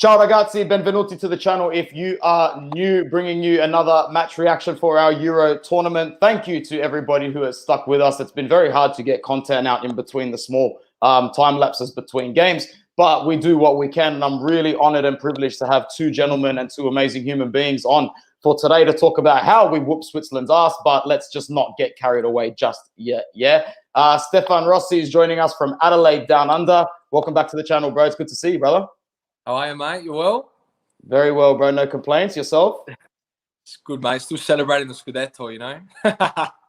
Ciao ragazzi, benvenuti to the channel. If you are new, bringing you another match reaction for our Euro tournament. Thank you to everybody who has stuck with us. It's been very hard to get content out in between the small time lapses between games, but we do what we can, and I'm really honored and privileged to have two gentlemen and two amazing human beings on for today to talk about how we whoop Switzerland's ass, but let's just not get carried away just yet, Stefan Rossi is joining us from Adelaide Down Under. Welcome back to the channel, bro. It's good to see you, brother. How are you, mate? You well? Very well, bro. No complaints. Yourself? It's good, mate. Still celebrating the Scudetto, you know?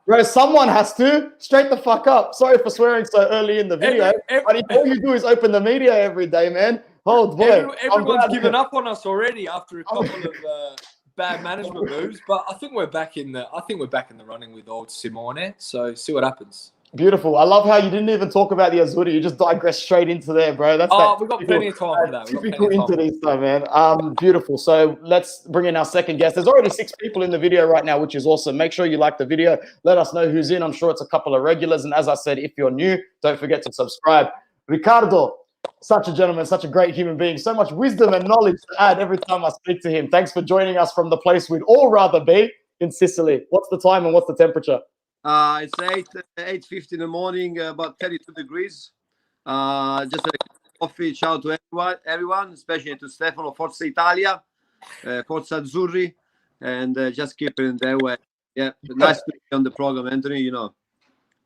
Bro, someone has to. Straight the fuck up. Sorry for swearing so early in the video. But all you do is open the media every day, man. Oh, boy. Everyone's given up on us already after a couple of bad management moves. But I think we're back in the running with old Simone. So see what happens. Beautiful. I love how you didn't even talk about the Azzurri. You just digress straight into there, bro. That's we've got plenty of time for that. Typical Interista, man. Beautiful. So let's bring in our second guest. There's already 6 people in the video right now, which is awesome. Make sure you like the video. Let us know who's in. I'm sure it's a couple of regulars. And as I said, if you're new, don't forget to subscribe. Ricardo, such a gentleman, such a great human being. So much wisdom and knowledge to add every time I speak to him. Thanks for joining us from the place we'd all rather be, in Sicily. What's the time and what's the temperature? It's 8:50 in the morning, about 32 degrees. Just a coffee. Ciao to everyone, especially to Stefano. Forza Italia, Forza Azzurri, and just keep it in their way. Yeah, nice to be on the program, Anthony. You know.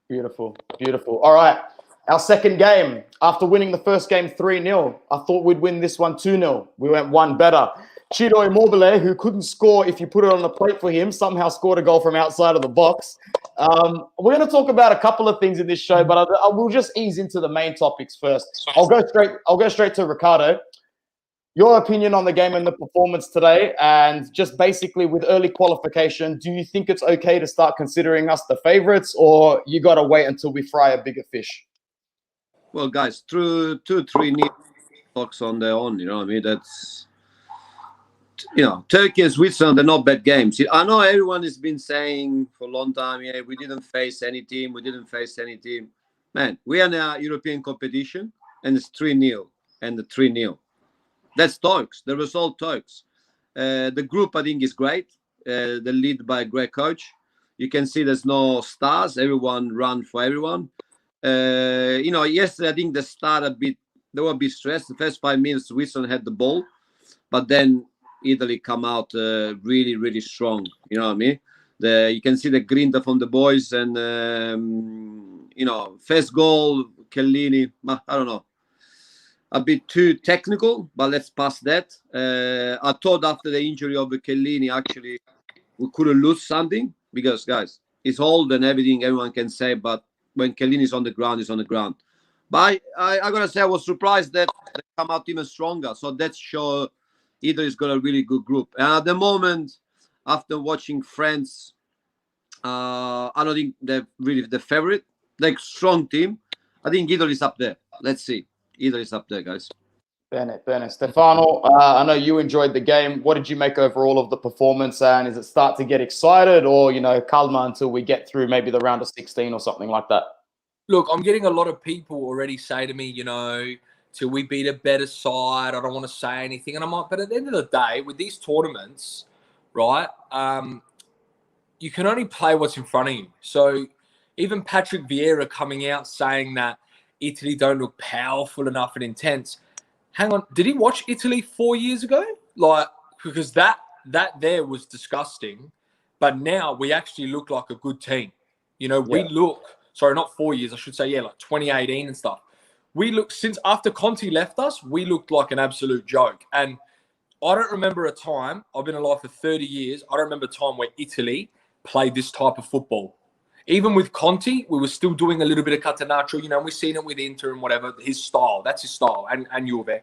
Beautiful, beautiful. All right, our second game. After winning the first game 3-0, I thought we'd win this one 2-0. We went one better. Ciro Immobile, who couldn't score if you put it on the plate for him, somehow scored a goal from outside of the box. We're going to talk about a couple of things in this show, but I will just ease into the main topics first. I'll go straight to Ricardo. Your opinion on the game and the performance today, and just basically with early qualification, do you think it's okay to start considering us the favorites, or you got to wait until we fry a bigger fish? Well, guys, through 2-3 talks on their own, you know what I mean? That's... You know, Turkey and Switzerland, they're not bad games. I know everyone has been saying for a long time, yeah, we didn't face any team. Man, we are in a European competition, and it's 3-0 and the 3-0. That's talks. The result talks. The group, I think, is great. The lead by a great coach. You can see there's no stars. Everyone run for everyone. You know, yesterday, I think the start they were a bit stressed. The first 5 minutes, Switzerland had the ball, but then Italy come out really, really strong. You know what I mean? You can see the grinta from the boys, and you know, first goal, Chiellini. I don't know, a bit too technical, but let's pass that. I thought after the injury of Chiellini, actually, we couldn't lose something because, guys, he's old and everything. Everyone can say, but when Chiellini's on the ground, he's on the ground. But I gotta say, I was surprised that they come out even stronger. So that shows Italy's got a really good group. And at the moment, after watching France, I don't think they're really the favorite. Like, strong team. I think Italy's up there. Let's see. Italy's up there, guys. Bene. Stefano, I know you enjoyed the game. What did you make overall of the performance? And is it start to get excited, or, you know, calma until we get through maybe the round of 16 or something like that? Look, I'm getting a lot of people already say to me, you know, till we beat a better side, I don't want to say anything. And I'm like, but at the end of the day, with these tournaments, right, you can only play what's in front of you. So even Patrick Vieira coming out saying that Italy don't look powerful enough and intense. Hang on, did he watch Italy 4 years ago? Like, because that there was disgusting. But now we actually look like a good team. You know, we look, sorry, not 4 years, I should say, yeah, like 2018 and stuff. We look, since after Conte left us, we looked like an absolute joke. And I don't remember a time, I've been alive for 30 years, I don't remember a time where Italy played this type of football. Even with Conte, we were still doing a little bit of catenaccio, you know, we've seen it with Inter and whatever, his style, that's his style, and Juve.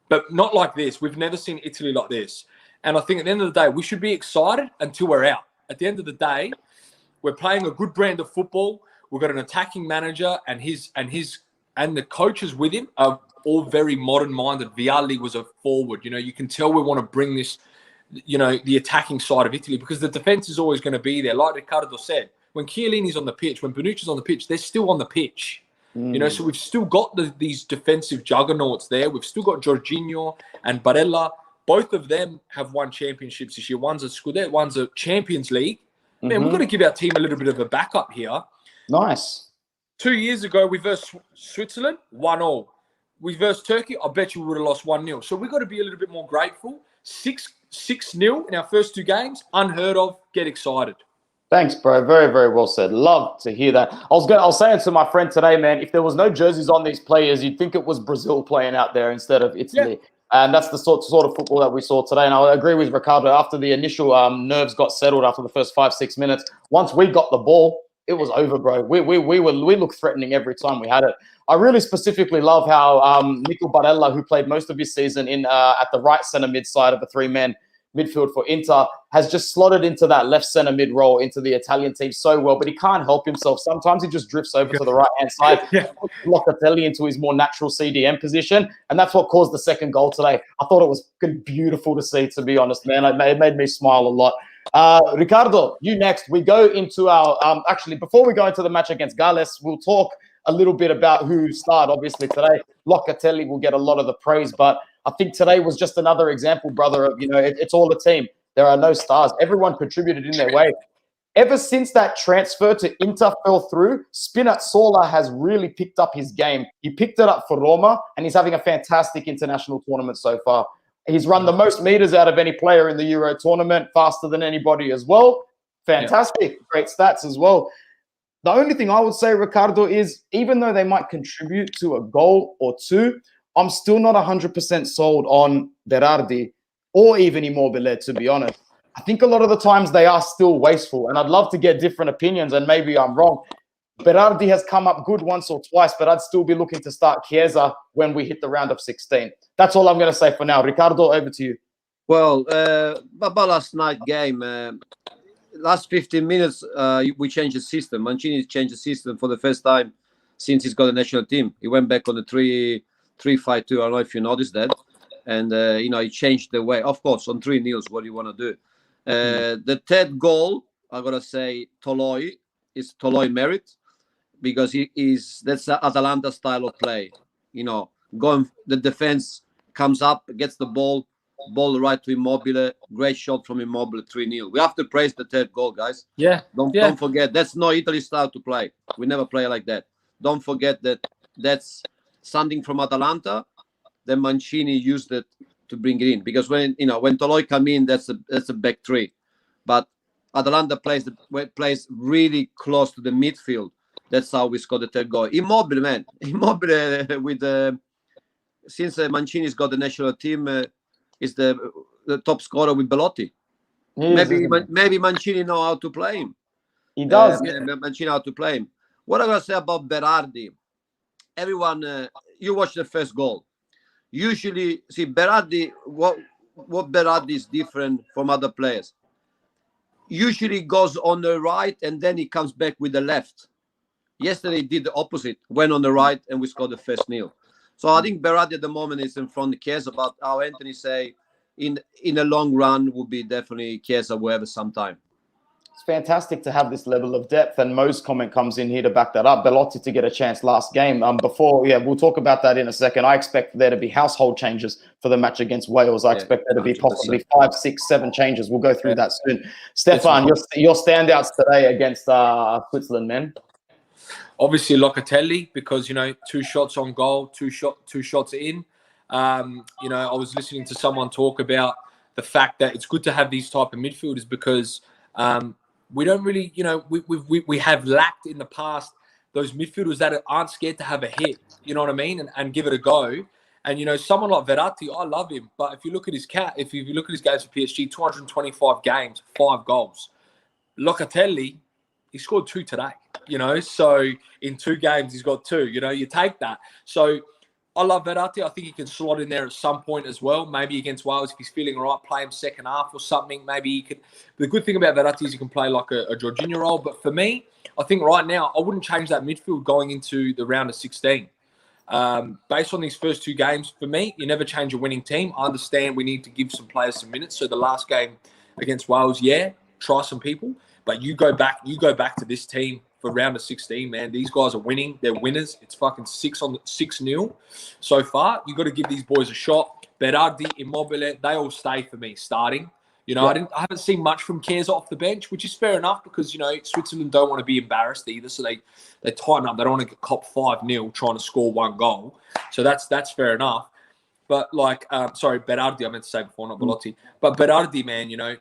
But not like this. We've never seen Italy like this. And I think at the end of the day, we should be excited until we're out. At the end of the day, we're playing a good brand of football. We've got an attacking manager, and the coaches with him are all very modern-minded. Vialli was a forward. You know, you can tell we want to bring this, you know, the attacking side of Italy, because the defense is always going to be there. Like Ricardo said, when Chiellini's on the pitch, when Bonucci's on the pitch, they're still on the pitch. You know, so we've still got these defensive juggernauts there. We've still got Jorginho and Barella. Both of them have won championships this year. One's a Scudetto, one's a Champions League. Man, we've got to give our team a little bit of a backup here. Nice. 2 years ago, we versed Switzerland, 1-1. We versed Turkey, I bet you we would have lost 1-0. So we've got to be a little bit more grateful. 6-0 in our first 2 games, unheard of. Get excited. Thanks, bro. Very, very well said. Love to hear that. I was saying to my friend today, man, if there was no jerseys on these players, you'd think it was Brazil playing out there instead of Italy. Yeah. And that's the sort of football that we saw today. And I agree with Ricardo. After the initial nerves got settled after the first 5-6 minutes, once we got the ball, it was over, bro. We looked threatening every time we had it. I really specifically love how Nico Barella, who played most of his season in at the right centre mid side of a 3-man midfield for Inter, has just slotted into that left centre mid role into the Italian team so well, but he can't help himself. Sometimes he just drifts over to the right-hand side, Locatelli into his more natural CDM position, and that's what caused the second goal today. I thought it was beautiful to see, to be honest, man. It made me smile a lot. Ricardo, you next. We go into our actually, before we go into the match against Gales, we'll talk a little bit about who starred. Obviously today, Locatelli will get a lot of the praise, but I think today was just another example, brother, of, you know, it's all a team. There are no stars. Everyone contributed in their way. Ever since that transfer to Inter fell through, Spinazzola has really picked up his game. He picked it up for Roma, and he's having a fantastic international tournament so far. He's run the most meters out of any player in the Euro tournament, faster than anybody as well. Fantastic. Yeah. Great stats as well. The only thing I would say, Ricardo, is even though they might contribute to a goal or two, I'm still not 100% sold on Berardi or even Immobile, to be honest. I think a lot of the times they are still wasteful, and I'd love to get different opinions, and maybe I'm wrong. Berardi has come up good once or twice, but I'd still be looking to start Chiesa when we hit the round of 16. That's all I'm going to say for now. Ricardo, over to you. Well, about last night game, last 15 minutes, we changed the system. Mancini changed the system for the first time since he's got the national team. He went back on the 3-5-2. I don't know if you noticed that. And, you know, he changed the way. Of course, on 3-0, what do you want to do? The third goal, I got to say, Toloi merit, because that's the Atalanta style of play. You know, the defense comes up, gets the ball right to Immobile. Great shot from Immobile, 3-0. We have to praise the third goal, guys. Yeah. Don't forget, that's not Italy style to play. We never play like that. Don't forget that that's something from Atalanta. Then Mancini used it to bring it in, because when Toloi come in, that's a back three. But Atalanta plays really close to the midfield. That's how we scored the third goal. Immobile, man. Immobile with since Mancini's got the national team, is the top scorer with Belotti. Maybe Mancini know how to play him. He does. Mancini how to play him. What I'm gonna say about Berardi? Everyone, you watch the first goal. Usually, see Berardi. What Berardi is different from other players. Usually goes on the right and then he comes back with the left. Yesterday he did the opposite, went on the right and we scored the first nil. So I think Berardi at the moment is in front of Chiesa, but how Anthony say in a long run will be definitely Chiesa will have some time. It's fantastic to have this level of depth, and Mo's comment comes in here to back that up. Belotti to get a chance last game. We'll talk about that in a second. I expect there to be household changes for the match against Wales. I expect there to be possibly 5, 6, 7 changes. We'll go through that soon. Stefan, your standouts today against Switzerland, man. Obviously Locatelli, because 2 shots on goal, 2 shots in. I was listening to someone talk about the fact that it's good to have these type of midfielders, because we don't really, we have lacked in the past those midfielders that aren't scared to have a hit, you know what I mean, and give it a go. And someone like Verratti, I love him, but if you look at his games for PSG, 225 games, 5 goals. Locatelli, he scored 2 today, so in 2 games he's got 2. You take that. So I love Verratti. I think he can slot in there at some point as well. Maybe against Wales, if he's feeling all right, play him second half or something. Maybe he could. The good thing about Verratti is he can play like a Jorginho role. But for me, I think right now, I wouldn't change that midfield going into the round of 16. Based on these first 2 games, for me, you never change a winning team. I understand we need to give some players some minutes. So the last game against Wales, try some people. But you go back to this team for round of 16, man. These guys are winning. They're winners. It's fucking 6-0 so far. You got to give these boys a shot. Berardi, Immobile, they all stay for me starting. You know, I haven't seen much from Chiesa off the bench, which is fair enough because, you know, Switzerland don't want to be embarrassed either. So they tighten up. They don't want to get cop 5-0 trying to score one goal. So that's fair enough. But like, Berardi, I meant to say before, not Belotti. But Berardi, man, you know,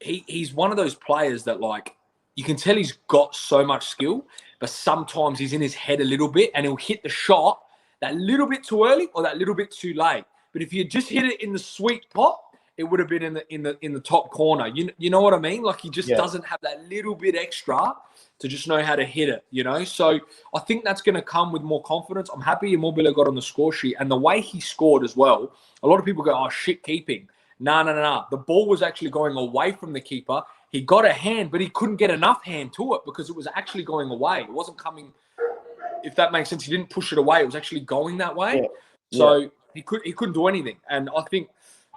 he's one of those players that, like, you can tell he's got so much skill, but sometimes he's in his head a little bit and he'll hit the shot that little bit too early or that little bit too late. But if you just hit it in the sweet spot, it would have been in the top corner. You know what I mean? Like, he just doesn't have that little bit extra to just know how to hit it, you know? So I think that's going to come with more confidence. I'm happy Immobile got on the score sheet. And the way he scored as well, a lot of people go, oh, shit keeping. No. The ball was actually going away from the keeper. He got a hand, but he couldn't get enough hand to it because it was actually going away. It wasn't coming, if that makes sense. He didn't push it away. It was actually going that way. Yeah. So he couldn't do anything. And I think,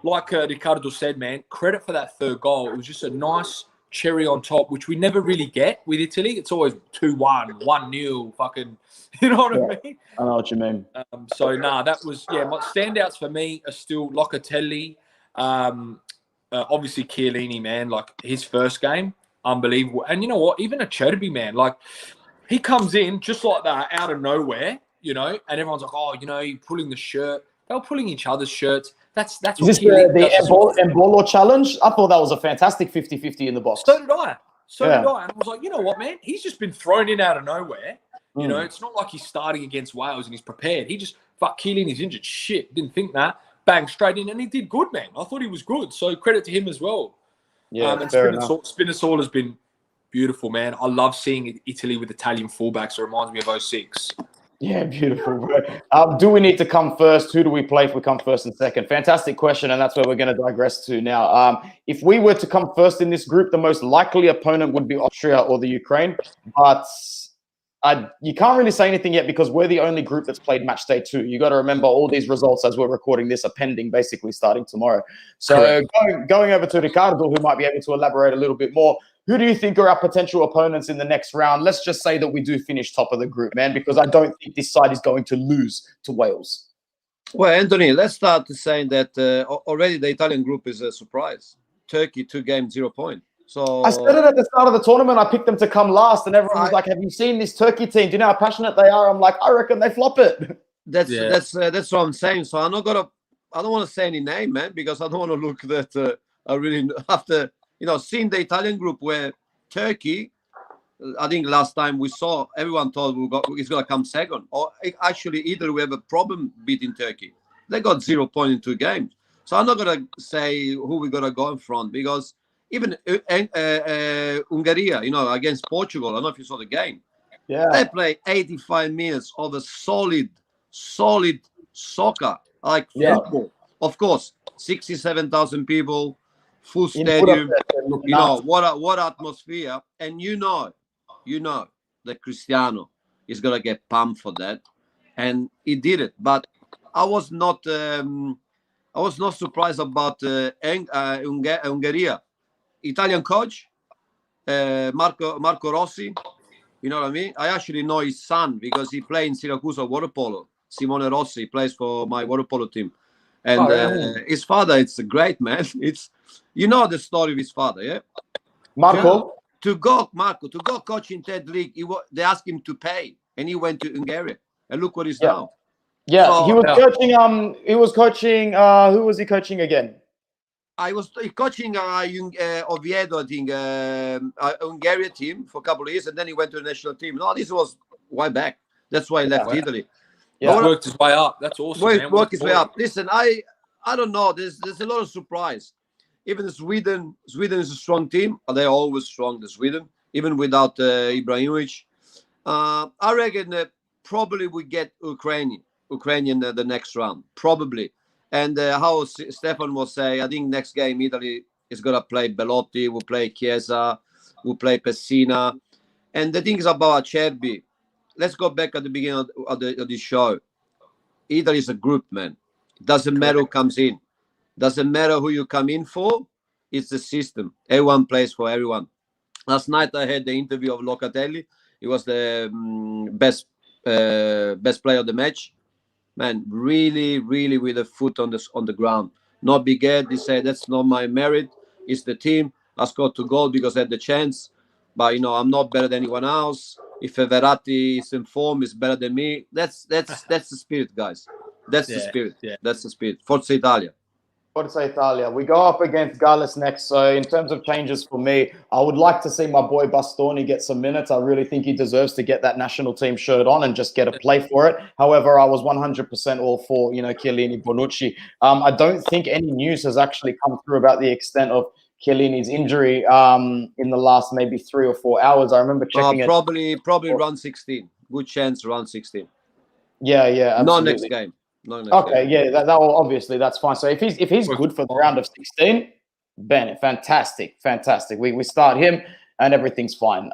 like Ricardo said, man, credit for that third goal. It was just a nice cherry on top, which we never really get with Italy. It's always 2-1, 1-0, fucking, you know what I mean? I know what you mean. That was, my standouts for me are still Locatelli, obviously Chiellini, man, like his first game, unbelievable. And you know what? Even Acerbi, man, like he comes in just like that out of nowhere, you know, and everyone's like, oh, you know, you're pulling the shirt. They were pulling each other's shirts. That's Is this the Embolo challenge? I thought that was a fantastic 50-50 in the box. So did I. And I was like, you know what, man? He's just been thrown in out of nowhere. You know, it's not like he's starting against Wales and he's prepared. He just, fuck, Chiellini's injured. Shit, didn't think that. Bang, straight in. And he did good, man. I thought he was good. So credit to him as well. Yeah, and Spinazzola has been beautiful, man. I love seeing Italy with Italian fullbacks. It reminds me of 06. Yeah, beautiful, bro. Do we need to come first? Who do we play if we come first and second? Fantastic question, and that's where we're going to digress to now. If we were to come first in this group, the most likely opponent would be Austria or the Ukraine, but you can't really say anything yet because we're the only group that's played match day 2. You got to remember all these results as we're recording this are pending, basically starting tomorrow. So going over to Ricardo, who might be able to elaborate a little bit more. Who do you think are our potential opponents in the next round? Let's just say that we do finish top of the group, man, because I don't think this side is going to lose to Wales. Well, Anthony, let's start saying that already the Italian group is a surprise. Turkey, 2 games, 0 point. So I said it at the start of the tournament. I picked them to come last, and everyone was like, "Have you seen this Turkey team? Do you know how passionate they are?" I'm like, "I reckon they flop it." That's what I'm saying. So I don't want to say any name, man, because I don't want to look that I really after. You know, seeing the Italian group where Turkey, I think last time we saw, everyone thought it's going to come second. Or actually, either we have a problem beating Turkey. They got 0 point in 2 games. So I'm not going to say who we're going to go in front because even Hungary, you know, against Portugal, I don't know if you saw the game. Yeah. They play 85 minutes of a solid soccer, like football. Of course, 67,000 people. Full stadium, you know, what atmosphere. And you know that Cristiano is going to get pumped for that. And he did it. But I was not surprised about Hungary. Italian coach, Marco Rossi, you know what I mean? I actually know his son because he played in Syracuse water polo. Simone Rossi plays for my water polo team. And his father, it's a great man. You know the story of his father, yeah? Marco to go coach in third league. They asked him to pay, and he went to Hungary. And look what he's now. Yeah, so, he was coaching. He was coaching. Who was he coaching again? I was coaching Oviedo, I think, Hungarian team for a couple of years, and then he went to the national team. No, this was way back. That's why he left Italy. Yeah, worked his way up. That's awesome. Worked his way up. Listen, I don't know. There's a lot of surprise. Even Sweden is a strong team. They're always strong, the Sweden, even without Ibrahimovic. I reckon probably we get Ukrainian the next round, probably. And how Stefan will say, I think next game Italy is going to play Belotti, will play Chiesa, will play Pessina. And the thing is about Acerbi. Let's go back at the beginning of the show. Italy is a group, man. It doesn't matter who comes in. Doesn't matter who you come in for. It's the system. Everyone plays for everyone. Last night I had the interview of Locatelli, He was the best player of the match. Man, really, really with a foot on the ground. Not big head. He said, that's not my merit. It's the team. I scored 2 goals because I had the chance. But, I'm not better than anyone else. If Verratti is in form, is better than me. That's the spirit, guys. That's the spirit. Yeah. That's the spirit. Forza Italia. Forza Italia. We go up against Galles next. So in terms of changes for me, I would like to see my boy Bastoni get some minutes. I really think he deserves to get that national team shirt on and just get a play for it. However, I was 100% all for, Chiellini, Bonucci. I don't think any news has actually come through about the extent of Chiellini's injury in the last maybe 3 or 4 hours. I remember checking probably round 16. Good chance round 16. Yeah, absolutely. Not next game. Okay, yeah, that will, obviously that's fine. So if he's good for the round of 16, Ben, fantastic. We start him and everything's fine.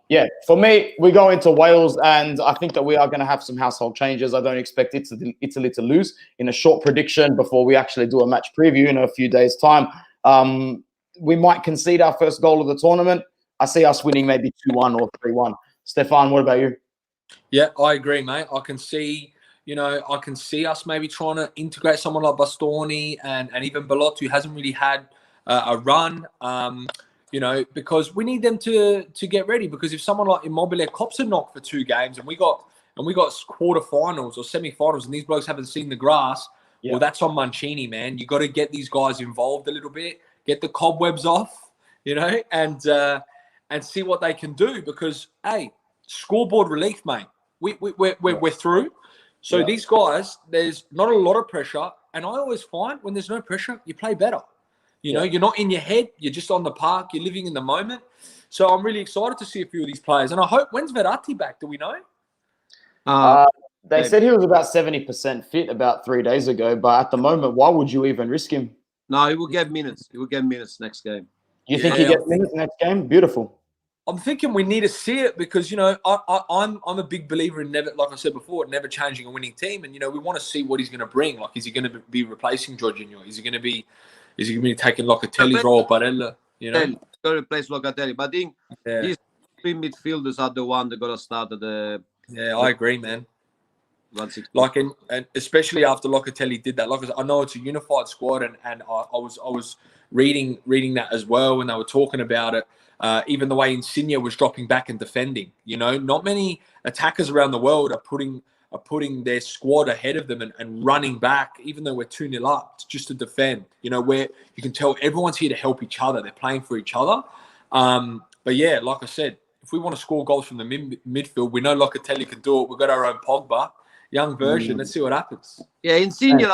Yeah, for me, we go into Wales and I think that we are going to have some household changes. I don't expect Italy to lose in a short prediction before we actually do a match preview in a few days' time. We might concede our first goal of the tournament. I see us winning maybe 2-1 or 3-1. Stefan, what about you? Yeah, I agree, mate. I can see us maybe trying to integrate someone like Bastoni and even Belotti, who hasn't really had a run, because we need them to get ready. Because if someone like Immobile cops a knock for 2 games and we got quarterfinals or semi-finals and these blokes haven't seen the grass, well, that's on Mancini, man. You got to get these guys involved a little bit, get the cobwebs off, and see what they can do. Because, hey, scoreboard relief, mate. We're through. So these guys, there's not a lot of pressure. And I always find when there's no pressure, you play better. You're not in your head. You're just on the park. You're living in the moment. So I'm really excited to see a few of these players. And I hope, when's Verratti back? Do we know? They said he was about 70% fit about 3 days ago. But at the moment, why would you even risk him? No, he will get minutes. He will get minutes next game. You think he gets minutes next game? Beautiful. I'm thinking we need to see it because, I'm a big believer in never, like I said before, never changing a winning team. And, we want to see what he's going to bring. Like, is he going to be replacing Jorginho? Is he going to be taking Locatelli's role, Barella? He's going to replace Locatelli. But I think these 3 midfielders are the one that got to start at the... Yeah, I agree, man. 160. Like, and especially after Locatelli did that. Like, I know it's a unified squad, and I was reading that as well when they were talking about it. Even the way Insigne was dropping back and defending, not many attackers around the world are putting their squad ahead of them and running back, even though we're 2-0 up, just to defend, where you can tell everyone's here to help each other. They're playing for each other. But yeah, like I said, if we want to score goals from the midfield, we know Locatelli can do it. We've got our own Pogba, young version. Let's see what happens. Yeah, Insigne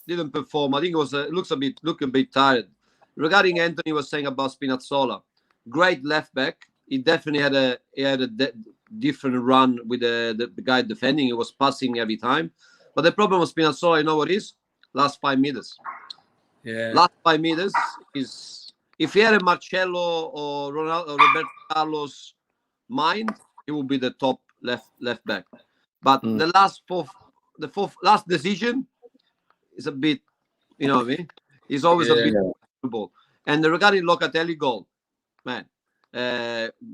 didn't perform. I think it was look a bit tired. Regarding Anthony was saying about Spinazzola, great left back. He definitely had a different run with the guy defending. He was passing every time. But the problem with Spinazzola, you know what it is? Last 5 meters. Yeah. Last 5 meters is, if he had a Marcello or Ronaldo or Roberto Carlos mind, he would be the top left back. But the last decision is a bit, you know what I mean? He's always a bit ball. And regarding Locatelli goal, man,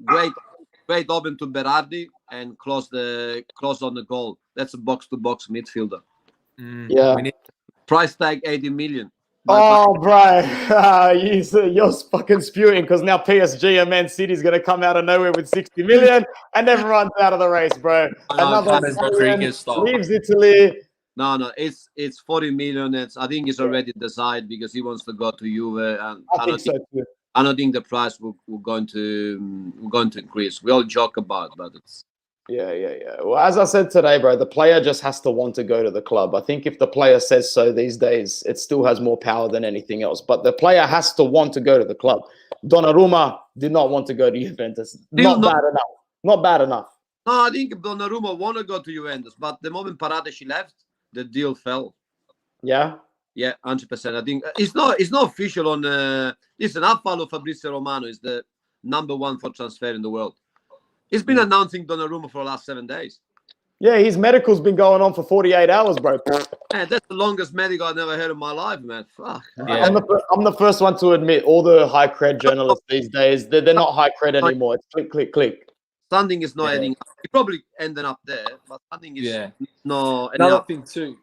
great open to Berardi and close on the goal. That's a box-to-box midfielder. Price tag 80 million. Bro, you're fucking spewing because now PSG and Man City is going to come out of nowhere with 60 million and everyone's out of the race, bro. Another leaves Italy. No, it's 40 million. I think it's already decided because he wants to go to Juve, and I think so too. I don't think the price will going to increase. We all joke about it, but it's Well, as I said today, bro, the player just has to want to go to the club. I think if the player says so these days, it still has more power than anything else. But the player has to want to go to the club. Donnarumma did not want to go to Juventus. Not bad enough. No, I think Donnarumma want to go to Juventus, but the moment Paratici left, the deal fell. Yeah, 100%. I think it's not official on. Listen, I follow Fabrizio Romano. Is the #1 for transfer in the world. He's been announcing Donnarumma for the last 7 days. Yeah, his medical's been going on for 48 hours, bro. Man, that's the longest medical I've never heard in my life, man. Fuck. Yeah. I'm the first one to admit all the high cred journalists these days, they're not high cred anymore. It's click, click, click. Standing is not Yeah. adding up. He probably ended up there, but standing is Yeah. not adding Another up. thing too,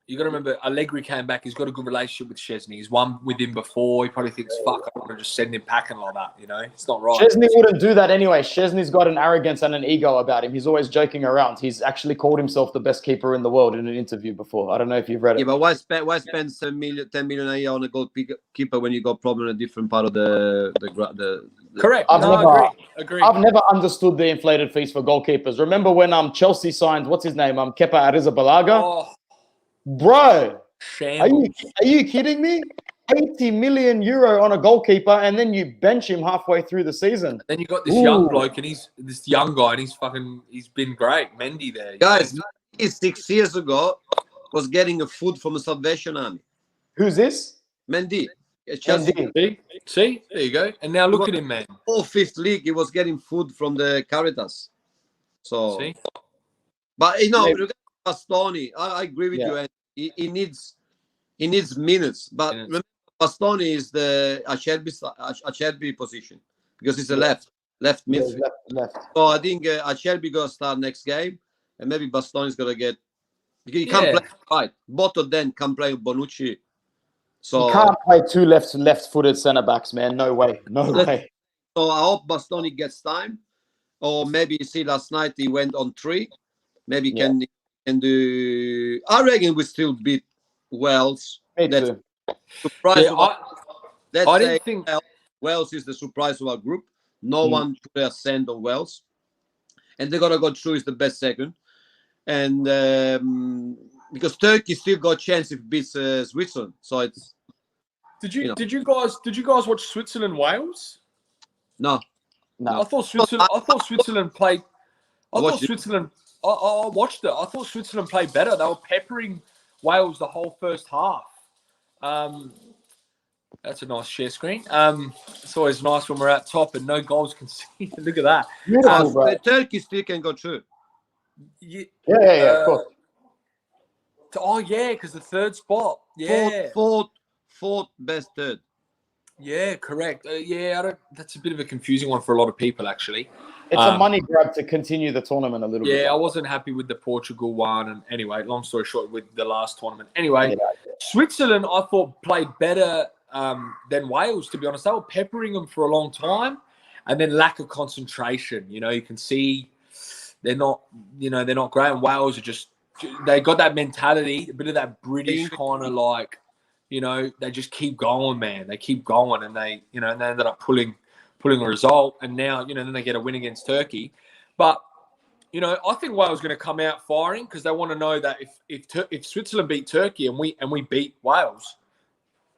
you got to remember Allegri came back. He's got a good relationship with Szczesny. He's won with him before. He probably thinks, "Fuck, I want to just send him packing like that." You know, it's not right. Szczesny wouldn't do that anyway. Szczesny's got an arrogance and an ego about him. He's always joking around. He's actually called himself the best keeper in the world in an interview before. I don't know if you've read it. Yeah, but why spend 10 million a year on a goalkeeper when you got problem in a different part of the Correct. Agree. I've never understood the inflated fees for goalkeepers. Remember when Chelsea signed, what's his name? Kepa Arrizabalaga? Oh, bro, shambles. are you kidding me? 80 million euro on a goalkeeper, and then you bench him halfway through the season. Then you got this young bloke, and this young guy, and he's been great. Mendy there, guys. 6 years ago was getting a food from a Salvation Army. Who's this? Mendy. Mendy. See, there you go. And now look at him, man. All fifth league, he was getting food from the Caritas. So, see? But Bastoni, I agree with you. And he needs minutes. But remember, Bastoni is the Acerbi position because it's a left midfield. Left. So I think Acerbi gonna start next game, and maybe Bastoni's gonna get. He can't play right. Both of them can play Bonucci. So you can't play two left-footed centre backs, man. No way. No way. So I hope Bastoni gets time, or maybe you see last night he went on 3. Maybe can do. I reckon we still beat Wales. Me too. Surprise! I didn't think Wales is the surprise of our group. No one put their send on Wales, and they're gonna go through is the best second, and because Turkey still got a chance if it beats Switzerland. So it's. Did you guys watch Switzerland Wales? No. I thought Switzerland played. I watched it. I thought Switzerland played better. They were peppering Wales the whole first half. That's a nice share screen. It's always nice when we're at top and no goals conceded. Look at that. Beautiful, Turkey still can go through. Yeah, of course. Oh yeah, because the third spot. Yeah. Fourth best third. Yeah, correct. That's a bit of a confusing one for a lot of people, actually. It's a money grab to continue the tournament a little bit. Yeah, I wasn't happy with the Portugal one. And anyway, long story short, with the last tournament. Anyway, Switzerland, I thought, played better than Wales, to be honest. They were peppering them for a long time. And then lack of concentration. You know, you can see they're not great. And Wales are just, they got that mentality, a bit of that British kind of like, you know, they just keep going, man. They keep going, and they ended up pulling a result, and now, you know, then they get a win against Turkey. But, you know, I think Wales going to come out firing because they want to know that if Switzerland beat Turkey and we beat Wales,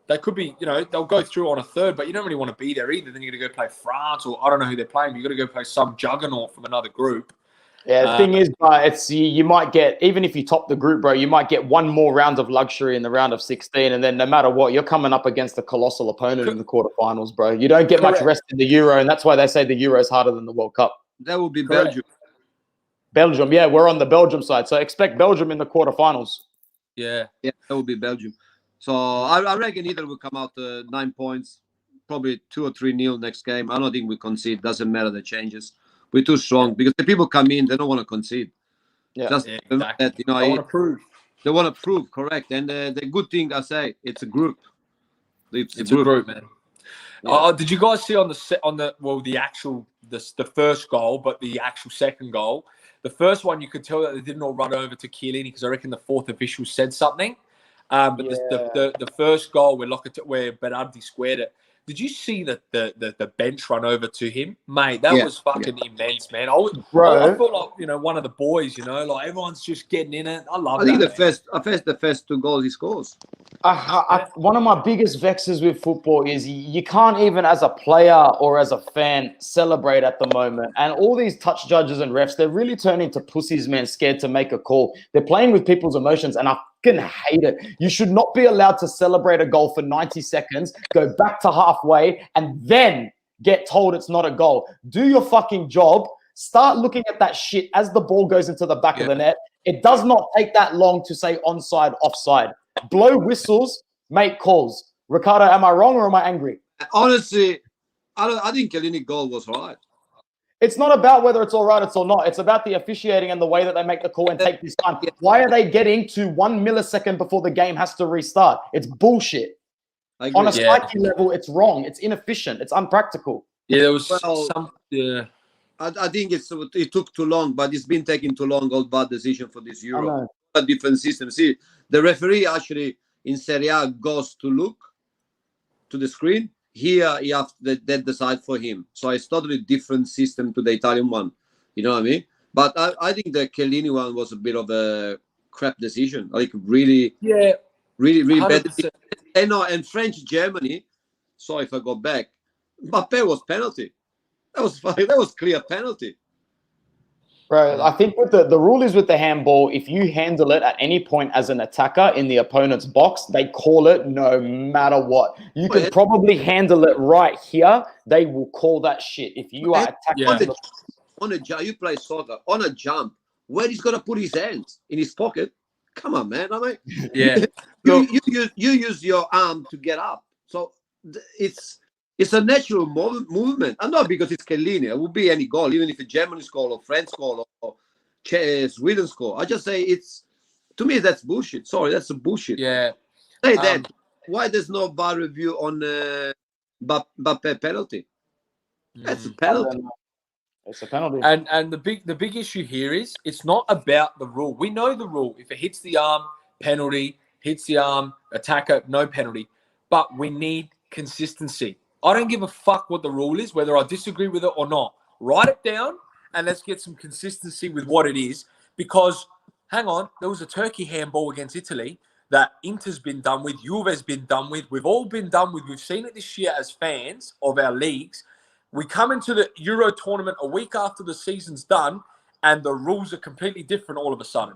they could be, you know, they'll go through on a third, but you don't really want to be there either. Then you're going to go play France, or I don't know who they're playing, but you've got to go play some juggernaut from another group. Yeah, the thing is, it's you might get, even if you top the group, bro, you might get one more round of luxury in the round of 16, and then no matter what, you're coming up against a colossal opponent in the quarterfinals, bro. You don't get much rest in the Euro, and that's why they say the Euro is harder than the World Cup. That would be Belgium. Belgium, yeah, we're on the Belgium side, so expect Belgium in the quarterfinals. Yeah, that would be Belgium. So I reckon either will come out 9 points, probably 2 or 3-0 next game. I don't think we concede. Doesn't matter the changes. We're too strong because the people come in, they don't want to concede. Yeah, exactly. That, you know, they want to prove. They want to prove, correct. And the good thing I say, it's a group. It's a group, man. Yeah. Did you guys see the first goal, but the actual second goal? The first one, you could tell that they didn't all run over to Chiellini because I reckon the fourth official said something. But the first goal where Berardi squared it. Did you see the bench run over to him, mate? That was fucking immense, man. I felt like, you know, one of the boys, you know, like everyone's just getting in it. I think the first 2 goals he scores. One of my biggest vexes with football is you can't even, as a player or as a fan, celebrate at the moment. And all these touch judges and refs, they're really turning to pussies, man, scared to make a call. They're playing with people's emotions, and I fucking hate it. You should not be allowed to celebrate a goal for 90 seconds, go back to halfway, and then get told it's not a goal. Do your fucking job. Start looking at that shit as the ball goes into the back of the net. It does not take that long to say onside, offside. Blow whistles, make calls. Ricardo, am I wrong or am I angry? Honestly, I think Chiellini's goal was right. It's not about whether it's all right, it's or not. It's about the officiating and the way that they make the call and take this time. Why are they getting to 1 millisecond before the game has to restart? It's bullshit. On a psyche level, it's wrong. It's inefficient. It's unpractical. Yeah, there was some. Yeah, I think it took too long, but it's been taking too long. All bad decision for this Euro. A different system. See, the referee actually in Serie A goes to look to the screen. Here, you have that decide for him. So it's totally different system to the Italian one. You know what I mean? But I think the Chiellini one was a bit of a crap decision. Like really bad. And French Germany. Sorry if I go back. Mbappe was penalty. That was clear penalty. Bro, I think with the rule is with the handball, if you handle it at any point as an attacker in the opponent's box, they call it no matter what. You can probably handle it right here. They will call that shit. If you are attacking on a jump, you play soccer on a jump, where he's gonna put his hands in his pocket. Come on, man. I mean, you use your arm to get up. So it's a natural movement. And not because it's Chiellini. It would be any goal, even if a German score or French score or Sweden score. I just say to me, that's bullshit. Sorry, that's a bullshit. Yeah. Say that. Why there's no VAR review on Mbappe penalty? That's a penalty. It's a penalty. And the big issue here is it's not about the rule. We know the rule. If it hits the arm, penalty. Hits the arm, attacker, no penalty. But we need consistency. I don't give a fuck what the rule is, whether I disagree with it or not. Write it down and let's get some consistency with what it is. Because, hang on, there was a Turkey handball against Italy that Inter's been done with, Juve's been done with, we've all been done with. We've seen it this year as fans of our leagues. We come into the Euro tournament a week after the season's done and the rules are completely different all of a sudden.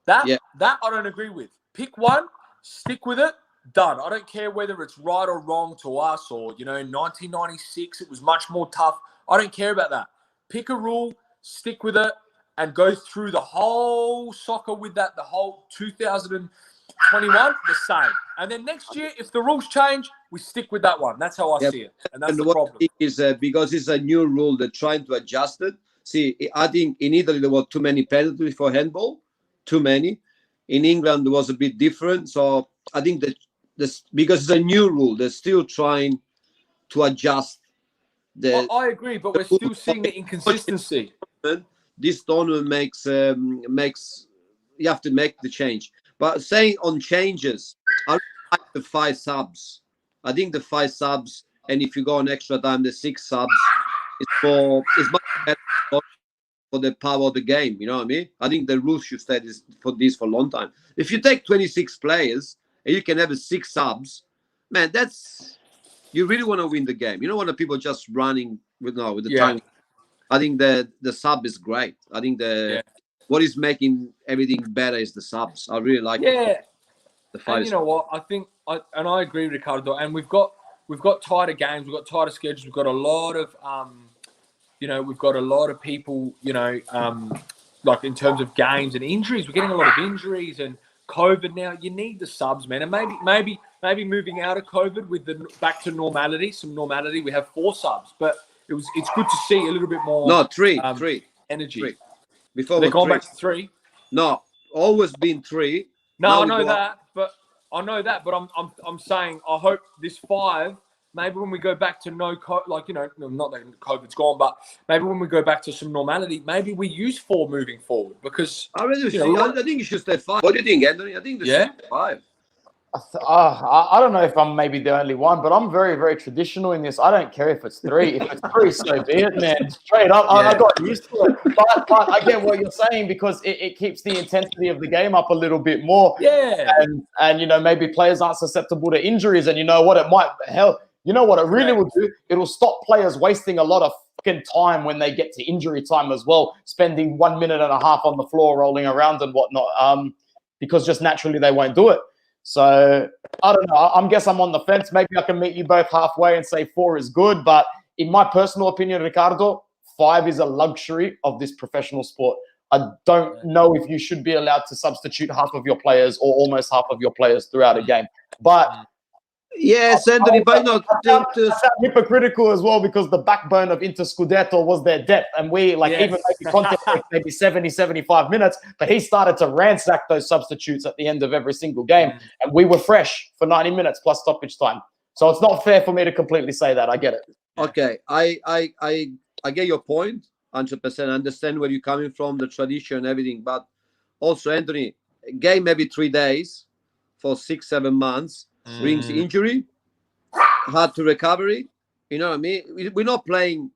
That I don't agree with. Pick one, stick with it. Done. I don't care whether it's right or wrong to us or, in 1996, it was much more tough. I don't care about that. Pick a rule, stick with it, and go through the whole soccer with that, the whole 2021, the same. And then next year, if the rules change, we stick with that one. That's how I see it. And that's the problem. Is because it's a new rule, they're trying to adjust it. See, I think in Italy, there were too many penalties for handball. Too many. In England, it was a bit different. So I think that because it's a new rule, they're still trying to adjust. I agree, but we're still seeing the inconsistency. This tournament makes you have to make the change. But saying on changes, I like the 5 subs. I think the 5 subs, and if you go on extra time, the 6 subs, it's much better for the power of the game. You know what I mean? I think the rules should stay for a long time. If you take 26 players, and you can have 6 subs, man, you really want to win the game. You don't want the people just running with the time. I think the sub is great. I think what is making everything better is the subs. I really like the 5. And you know what? I think I agree, Ricardo. And we've got tighter games, we've got tighter schedules, we've got a lot of we've got a lot of people, like in terms of games and injuries, we're getting a lot of injuries and COVID now. You need the subs, man, and maybe moving out of COVID with back to normality, some normality. We have 4 subs, but it's good to see a little bit more. No, 3 energy. 3. Before they're going back to 3. No, always been 3. No, I know that, but I'm saying I hope this 5. Maybe when we go back to not that COVID's gone, but maybe when we go back to some normality, maybe we use 4 moving forward because I think you should stay 5. What do you think, Anthony? I think 5. I don't know if I'm maybe the only one, but I'm very, very traditional in this. I don't care if it's 3. If it's 3, so be it, man. Straight up, I got used to it. But I get what you're saying because it keeps the intensity of the game up a little bit more. Yeah. And maybe players aren't susceptible to injuries. And you know what? You know what it really will do? It'll stop players wasting a lot of fucking time when they get to injury time as well, spending 1 minute and a half on the floor rolling around and whatnot, because just naturally they won't do it. So I don't know. I guess I'm on the fence. Maybe I can meet you both halfway and say 4 is good. But in my personal opinion, Ricardo, 5 is a luxury of this professional sport. I don't know if you should be allowed to substitute half of your players or almost half of your players throughout a game. But Yes, Anthony, but no, That's hypocritical as well, because the backbone of Inter Scudetto was their depth, and we even maybe Conte played maybe 70, 75 minutes, but he started to ransack those substitutes at the end of every single game, and we were fresh for 90 minutes plus stoppage time. So it's not fair for me to completely say that. I get it. Okay, I get your point, 100%. I understand where you're coming from, the tradition and everything, but also, Anthony, game maybe 3 days for 6-7 months, brings injury, hard to recovery. You know what I mean? We're not playing.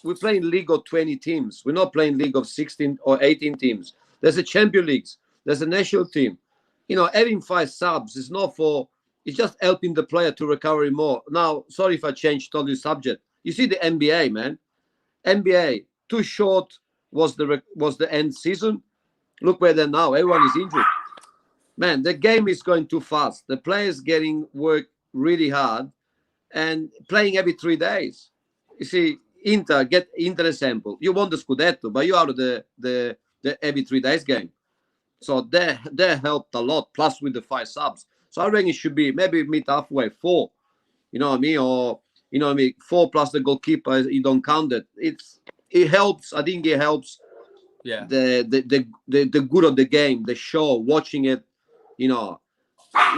We're playing league of 20 teams. We're not playing league of 16 or 18 teams. There's a champion leagues. There's a national team. You know, having 5 subs is not for. It's just helping the player to recover more. Now, sorry if I changed totally subject. You see the NBA, man. NBA too short was the end season. Look where they're now. Everyone is injured. Man, the game is going too fast. The players getting work really hard and playing every 3 days. You see, Inter example. You won the Scudetto, but you're out of the every 3 days game. So they helped a lot, plus with the 5 subs. So I reckon it should be maybe meet halfway 4. You know what I mean? Or, you know what I mean? 4 plus the goalkeeper, you don't count it. It helps. I think it helps. Yeah. The good of the game, the show, watching it. You know,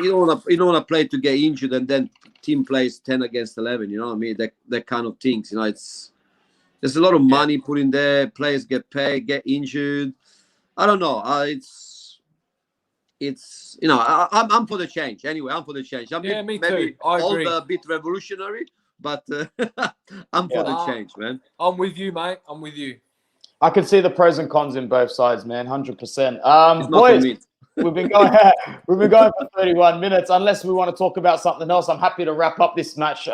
you don't want to play to get injured and then team plays 10 against 11. You know what I mean? That kind of things. You know, there's a lot of money put in there. Players get paid, get injured. I don't know. It's you know, I'm for the change. Anyway, I'm for the change. Me too. I agree. A bit revolutionary, but I'm for the change, man. I'm with you, mate. I'm with you. I can see the pros and cons in both sides, man. 100%. It's not Boys, for me. we've been going for 31 minutes. Unless we want to talk about something else, I'm happy to wrap up this match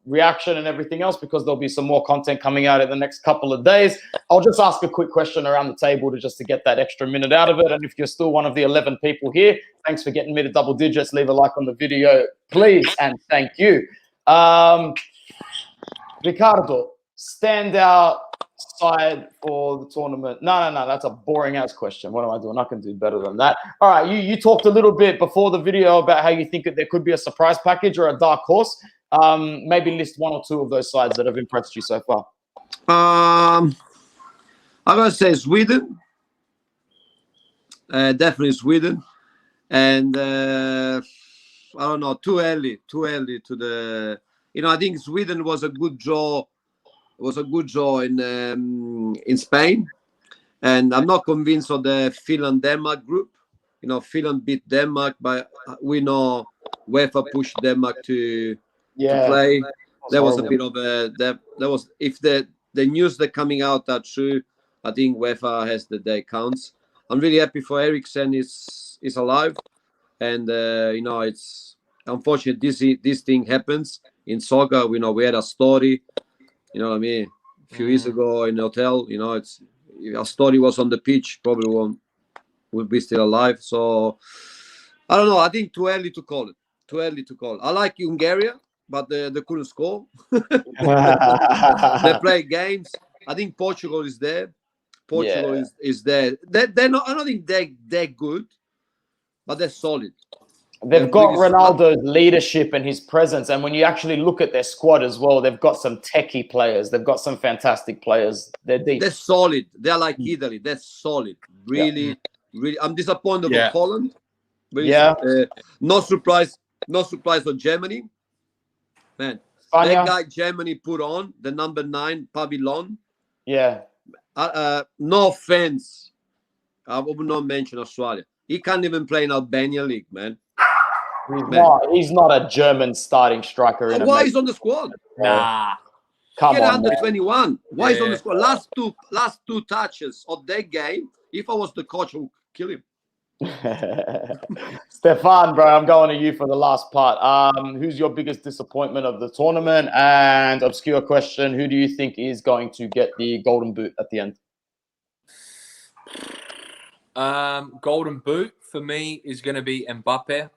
reaction and everything else, because there'll be some more content coming out in the next couple of days. I'll just ask a quick question around the table to get that extra minute out of it. And if you're still one of the 11 people here, thanks for getting me to double digits. Leave a like on the video, please, and thank you. Ricardo, standout side for the tournament. No, that's a boring ass question. What am I doing? I can do better than that. All right, you talked a little bit before the video about how you think that there could be a surprise package or a dark horse. Maybe list 1 or 2 of those sides that have impressed you so far. I'm gonna say Sweden. Definitely Sweden. And I don't know, too early to the. You know, I think Sweden was a good draw. It was a good draw in Spain, and I'm not convinced of the Finland-Denmark group. You know, Finland beat Denmark, but we know UEFA pushed Denmark to play. There was a bit of there was, if the news that coming out are true, I think UEFA has the day counts. I'm really happy for Eriksen is alive, and you know, it's unfortunate this thing happens in soccer. We know we had a story. You know what I mean? A few years ago in the hotel, you know, if our story was on the pitch, probably would be still alive. So I don't know. I think too early to call it. I like Hungary, but they couldn't score. They play games. I think Portugal is there. Portugal is there. They're not. I don't think they're good, but they're solid. They've got Ronaldo's leadership and his presence. And when you actually look at their squad as well, they've got some techie players. They've got some fantastic players. They're deep. They're solid. They're like Italy. They're solid. Really. I'm disappointed with Holland. Really, no surprise for Germany. Man, that guy Germany put on, the number 9, Pavillon. Yeah. No offense. I would not mention Australia. He can't even play in Albania League, man. He's not a German starting striker. Why he's on the squad? Nah. Come on, under 21. Why he's on the squad? Last two touches of that game. If I was the coach, I would kill him. Stefan, bro, I'm going to you for the last part. Who's your biggest disappointment of the tournament? And obscure question, who do you think is going to get the golden boot at the end? Golden boot for me is going to be Mbappe.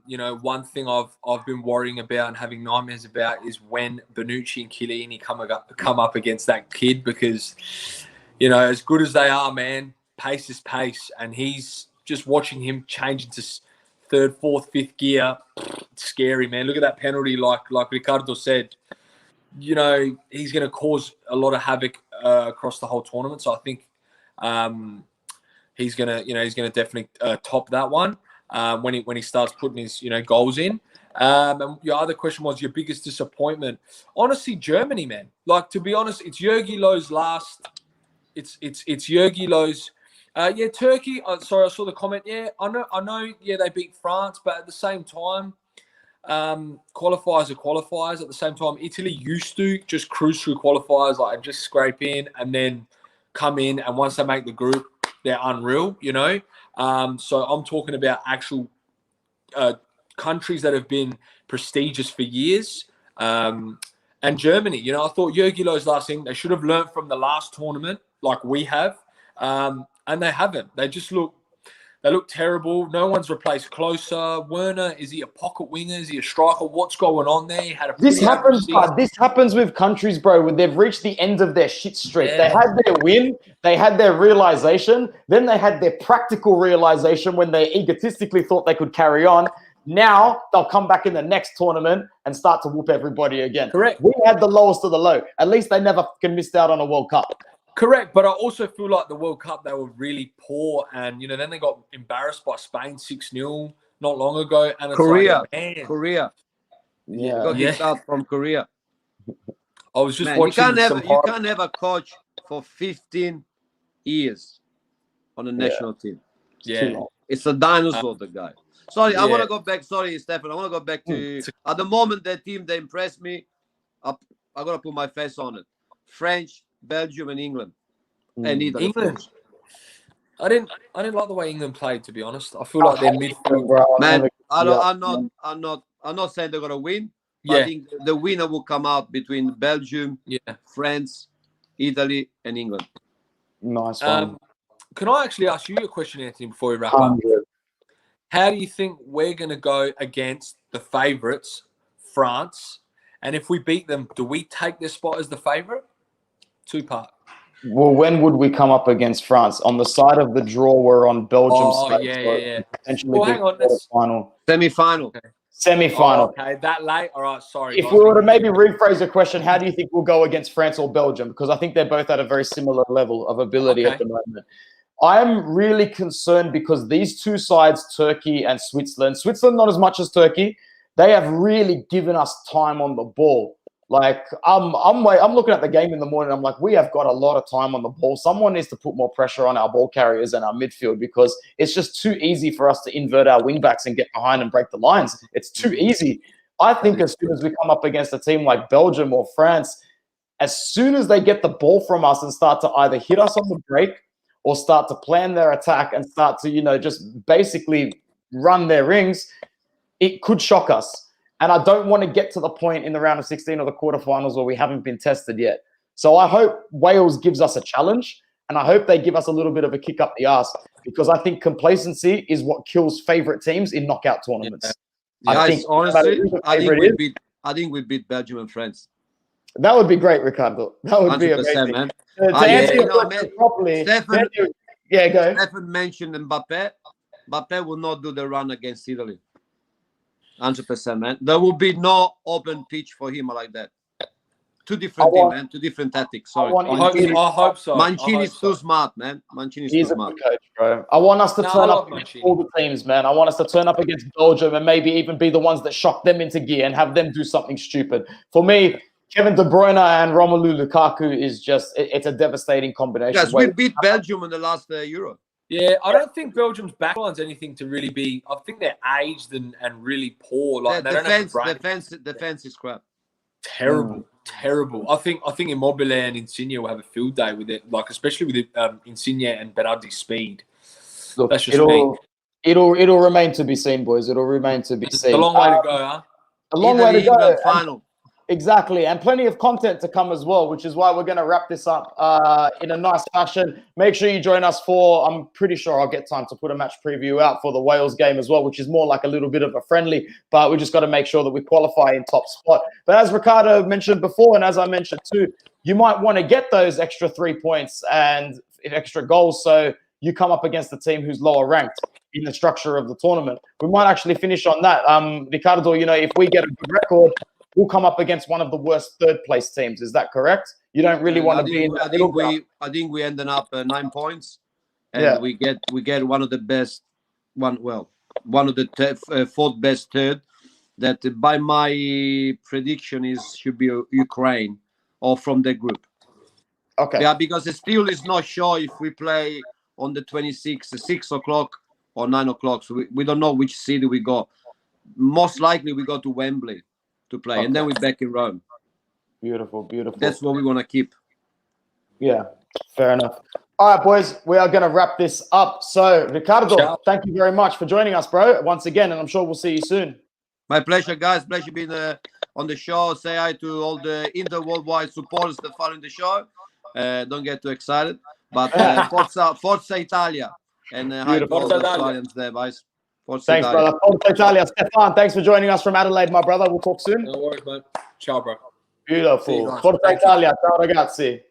You know, one thing I've been worrying about and having nightmares about is when Bonucci and Chiellini come up against that kid, because, you know, as good as they are, man, pace is pace, and he's just watching him change into 3rd, 4th, 5th gear. scary, man. Look at that penalty, like Ricardo said. You know, he's going to cause a lot of havoc across the whole tournament. So I think he's going to definitely top that one when he starts putting his goals in. And your other question was your biggest disappointment. Honestly, Germany, man. Like, to be honest, it's Jurgi Löw's last. It's Jurgi Löw's. Yeah, Turkey. Sorry, I saw the comment. Yeah, I know. Yeah, they beat France, but at the same time, qualifiers are qualifiers. At the same time, Italy used to just cruise through qualifiers, like just scrape in and then come in. And once they make the group, they're unreal. So I'm talking about actual countries that have been prestigious for years. And Germany, I thought Jurgi Löw's last thing, they should have learnt from the last tournament, like we have. And they haven't. They look terrible. No one's replaced Closer. Werner, is he a pocket winger? Is he a striker? What's going on there? He had a This happens with countries, bro, when they've reached the end of their shit streak. Yeah. They had their win, they had their realization, then they had their practical realization when they egotistically thought they could carry on. Now they'll come back in the next tournament and start to whoop everybody again. Correct. We had the lowest of the low. At least they never missed out on a World Cup. Correct, but I also feel like the World Cup, they were really poor. And, then they got embarrassed by Spain 6-0 not long ago. And it's Korea. Yeah. Got kicked out from Korea. I was just watching. You can't have a coach for 15 years on a national team. Yeah. It's a dinosaur, the guy. Sorry, I want to go back. Sorry, Stefan. I want to go back to, at the moment, that team, they impressed me. I got to put my face on it. French, Belgium, and England. And Italy. England. I didn't like the way England played, to be honest. I feel like their midfield. Man, I'm not saying they're gonna win. But I think the winner will come out between Belgium, France, Italy, and England. Nice one. Can I actually ask you a question, Anthony, before we wrap up? How do you think we're going to go against the favourites, France? And if we beat them, do we take their spot as the favourite? Two-part. Well, when would we come up against France? On the side of the draw, we're on Belgium's side. Yeah. Potentially hang on. final. Semi-final. Okay. Semi-final. Okay, that late? All right, sorry. If we were to maybe rephrase the question, how do you think we'll go against France or Belgium? Because I think they're both at a very similar level of ability at the moment. I'm really concerned because these two sides, Turkey and Switzerland, not as much as Turkey, they have really given us time on the ball. Like, I'm looking at the game in the morning. I'm like, we have got a lot of time on the ball. Someone needs to put more pressure on our ball carriers and our midfield because it's just too easy for us to invert our wingbacks and get behind and break the lines. It's too easy. I think as soon as we come up against a team like Belgium or France, as soon as they get the ball from us and start to either hit us on the break or start to plan their attack and start to, just basically run their rings, it could shock us. And I don't want to get to the point in the round of 16 or the quarterfinals where we haven't been tested yet. So I hope Wales gives us a challenge, and I hope they give us a little bit of a kick up the arse because I think complacency is what kills favorite teams in knockout tournaments. I think we beat Belgium and France. That would be great, Ricardo. That would be amazing. Man. To answer your question properly, go. Stefan mentioned Mbappe. Mbappe will not do the run against Italy. 100%, man. There will be no open pitch for him like that. Two different teams, man. Two different tactics. Sorry. I hope so. Mancini'S too smart, man. Mancini'S too smart. He's a good coach, bro. I want us to turn up against all the teams, man. I want us to turn up against Belgium and maybe even be the ones that shock them into gear and have them do something stupid. For me, Kevin De Bruyne and Romelu Lukaku is just, it's a devastating combination. Yes, we beat Belgium in the last Euro. Yeah, I don't think Belgium's backline's anything to really be. I think they're aged and really poor. Like they don't have the defense is crap. Terrible. I think Immobile and Insigne will have a field day with it. Like especially with Insigne and Berardi's speed. Look, that's just me. It'll remain to be seen, boys. It'll remain to be seen. A long way to go, huh? A long way to go. Final. Exactly, and plenty of content to come as well, which is why we're going to wrap this up in a nice fashion. Make sure you join us I'm pretty sure I'll get time to put a match preview out for the Wales game as well, which is more like a little bit of a friendly, but we just got to make sure that we qualify in top spot. But as Ricardo mentioned before, and as I mentioned too, you might want to get those extra 3 points and extra goals. So, you come up against a team who's lower ranked in the structure of the tournament. We might actually finish on that. Ricardo, you know, if we get a good record, we'll come up against one of the worst third place teams. Is that correct? You don't really want to be in that middle ground. I think we ended up 9 points, and we get one of the best, one of the fourth best third. That by my prediction should be Ukraine or from the group. Okay. Yeah, because it still is not sure if we play on the 26th, 6 o'clock or 9 o'clock. So we don't know which city we go. Most likely we go to Wembley to play, and then we're back in Rome. Beautiful, beautiful. That's what we want to keep. Yeah, fair enough. All right, boys, we are going to wrap this up. So, Ricardo, thank you very much for joining us, bro, once again, and I'm sure we'll see you soon. My pleasure, guys. Pleasure being on the show. Say hi to all the inter-worldwide supporters that follow the show. Don't get too excited. But Forza Italia. And hi to all the Italians there, guys. Thanks, brother. Forza Italia. Stefan, thanks for joining us from Adelaide, my brother. We'll talk soon. No worries, mate. Ciao, bro. Beautiful. Forza Italia. Ciao, ragazzi.